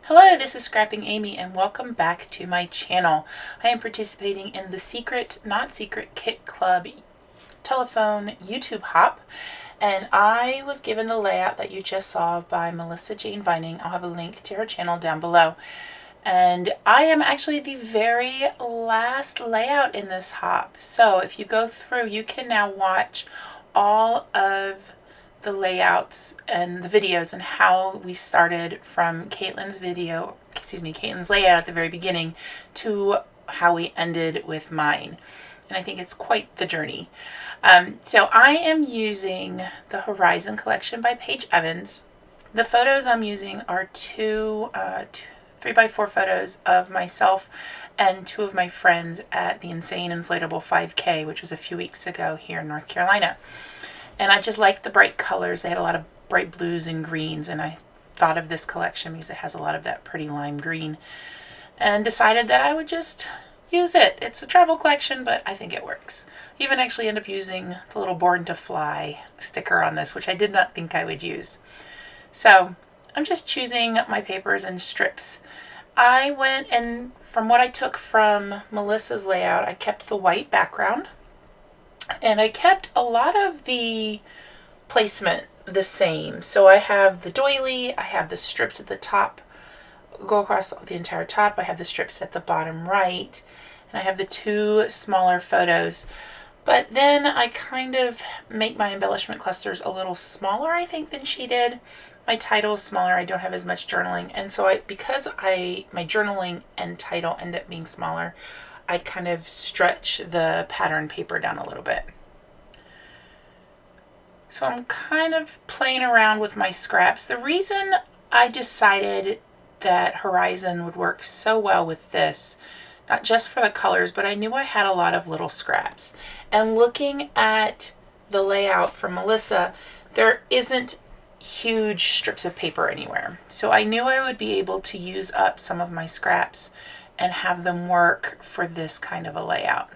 Hello, this is Scrapping Amy and welcome back to my channel. I am participating in the Secret Not Secret Kit Club telephone YouTube hop, and I was given the layout that you just saw by Melissa Jane Vining. I'll have a link to her channel down below. And I am actually the very last layout in this hop. So if you go through, you can now watch all of the layouts and the videos and how we started from Caitlin's layout at the very beginning to how we ended with mine. And I think it's quite the journey. So I am using the Horizon collection by Paige Evans. The photos I'm using are two 3x4 photos of myself and two of my friends at the Insane Inflatable 5K, which was a few weeks ago here in North Carolina. And I just liked the bright colors. They had a lot of bright blues and greens, and I thought of this collection because it has a lot of that pretty lime green, and decided that I would just use it. It's a travel collection, but I think it works. Even actually end up using the little Born to Fly sticker on this, which I did not think I would use. So I'm just choosing my papers and strips. I went and from what I took from Melissa's layout, I kept the white background. And I kept a lot of the placement the same. So I have the doily, I have the strips at the top, go across the entire top. I have the strips at the bottom right, and I have the two smaller photos. But then I kind of make my embellishment clusters a little smaller, I think, than she did. My title is smaller. I don't have as much journaling. And so because my journaling and title end up being smaller, I kind of stretch the pattern paper down a little bit. So I'm kind of playing around with my scraps. The reason I decided that Horizon would work so well with this, not just for the colors, but I knew I had a lot of little scraps. And looking at the layout from Melissa, there isn't huge strips of paper anywhere. So I knew I would be able to use up some of my scraps and have them work for this kind of a layout.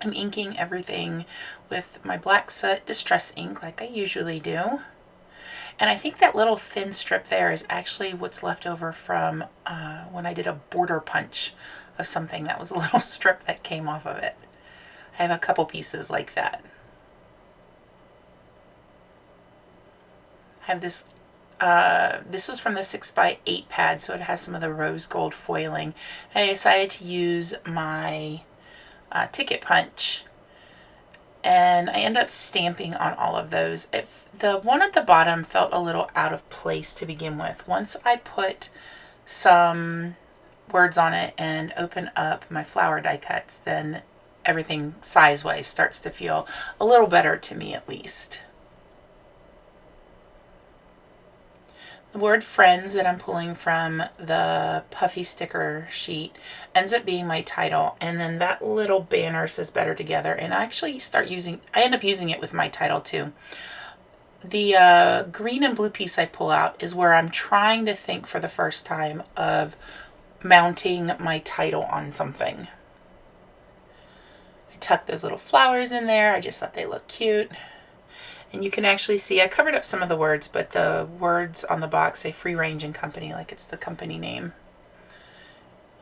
I'm inking everything with my black soot distress ink like I usually do. And I think that little thin strip there is actually what's left over from when I did a border punch of something. That was a little strip that came off of it. I have a couple pieces like that. I have this was from the 6x8 pad, so it has some of the rose gold foiling. And I decided to use my ticket punch, and I ended up stamping on all of those. The one at the bottom felt a little out of place to begin with. Once I put some words on it and open up my flower die cuts, then everything size-wise starts to feel a little better to me, at least. The word friends that I'm pulling from the puffy sticker sheet ends up being my title, and then that little banner says better together, and I actually I end up using it with my title too. The green and blue piece I pull out is where I'm trying to think for the first time of mounting my title on something. I tuck those little flowers in there. I just thought they looked cute. And you can actually see, I covered up some of the words, but the words on the box say Free Range and Company, like it's the company name.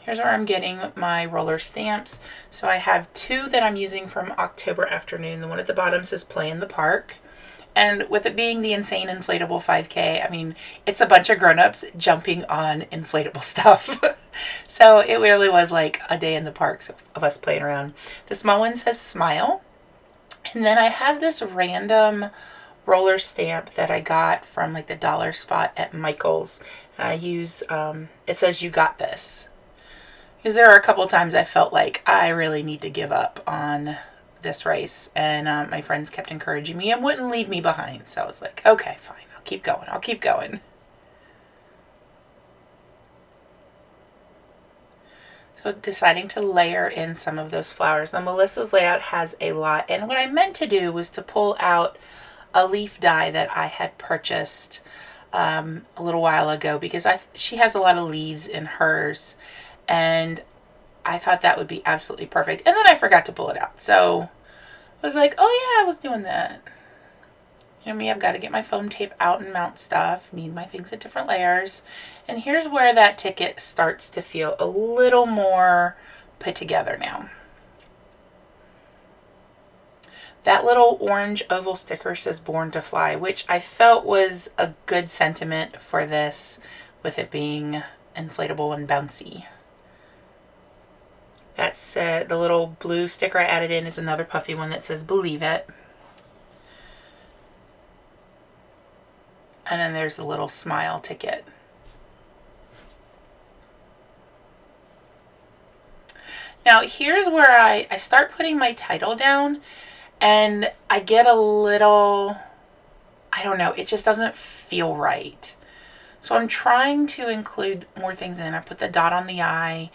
Here's where I'm getting my roller stamps. So I have two that I'm using from October Afternoon. The one at the bottom says Play in the Park. And with it being the Insane Inflatable 5K, I mean, it's a bunch of grown-ups jumping on inflatable stuff. So it really was like a day in the park of us playing around. The small one says Smile. And then I have this random roller stamp that I got from like the dollar spot at Michael's. And I use, it says You Got This. Because there are a couple times I felt like I really need to give up on this race. And my friends kept encouraging me and wouldn't leave me behind. So I was like, okay, fine, I'll keep going. So deciding to layer in some of those flowers. Now Melissa's layout has a lot, and what I meant to do was to pull out a leaf die that I had purchased a little while ago, because she has a lot of leaves in hers, and I thought that would be absolutely perfect. And then I forgot to pull it out, so I was like, oh yeah, I was doing that. You know me, I've got to get my foam tape out and mount stuff. Need my things at different layers. And here's where that ticket starts to feel a little more put together now. That little orange oval sticker says Born to Fly, which I felt was a good sentiment for this, with it being inflatable and bouncy. That's the little blue sticker I added in is another puffy one that says Believe It. And then there's a little smile ticket. Now here's where I start putting my title down, and I get a little, I don't know, it just doesn't feel right. So I'm trying to include more things in. I put the dot on the eye,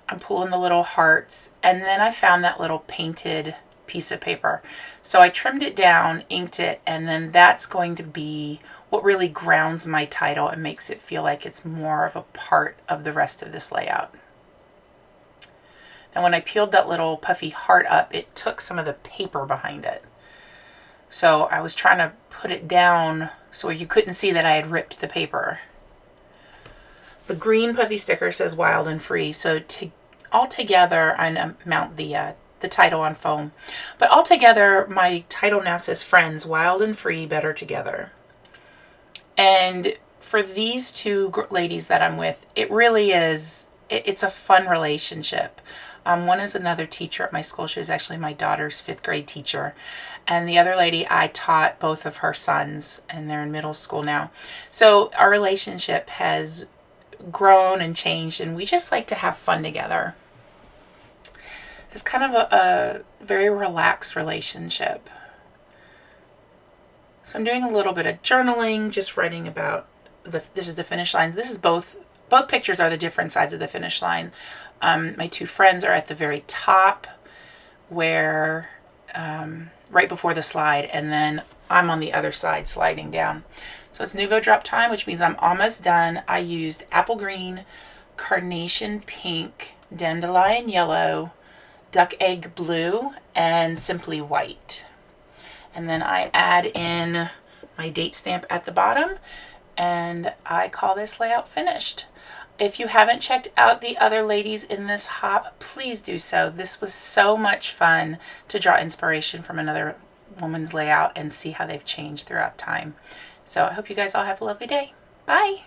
I'm pulling the little hearts, and then I found that little painted piece of paper. So I trimmed it down, inked it, and then that's going to be what really grounds my title and makes it feel like it's more of a part of the rest of this layout. And when I peeled that little puffy heart up, it took some of the paper behind it. So I was trying to put it down so you couldn't see that I had ripped the paper. The green puffy sticker says Wild and Free. So all together, I mount the title on foam. But all together, my title now says Friends, Wild and Free, Better Together. And for these two ladies that I'm with, it really is, it's a fun relationship. One is another teacher at my school. She was actually my daughter's 5th grade teacher. And the other lady, I taught both of her sons, and they're in middle school now. So our relationship has grown and changed, and we just like to have fun together. It's kind of a very relaxed relationship. So I'm doing a little bit of journaling, just writing about this is the finish lines. This is both pictures are the different sides of the finish line. My two friends are at the very top, where right before the slide, and then I'm on the other side sliding down. So it's Nouveau drop time, which means I'm almost done. I used apple green, carnation pink, dandelion yellow, duck egg blue, and simply white. And then I add in my date stamp at the bottom, and I call this layout finished. If you haven't checked out the other ladies in this hop, please do so. This was so much fun to draw inspiration from another woman's layout and see how they've changed throughout time. So I hope you guys all have a lovely day. Bye.